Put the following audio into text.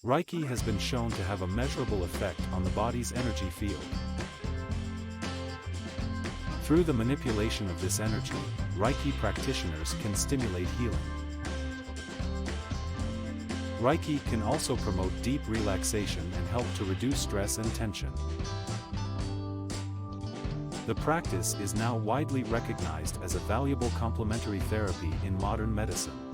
Reiki has been shown to have a measurable effect on the body's energy field. Through the manipulation of this energy, Reiki practitioners can stimulate healing. Reiki can also promote deep relaxation and help to reduce stress and tension. The practice is now widely recognized as a valuable complementary therapy in modern medicine.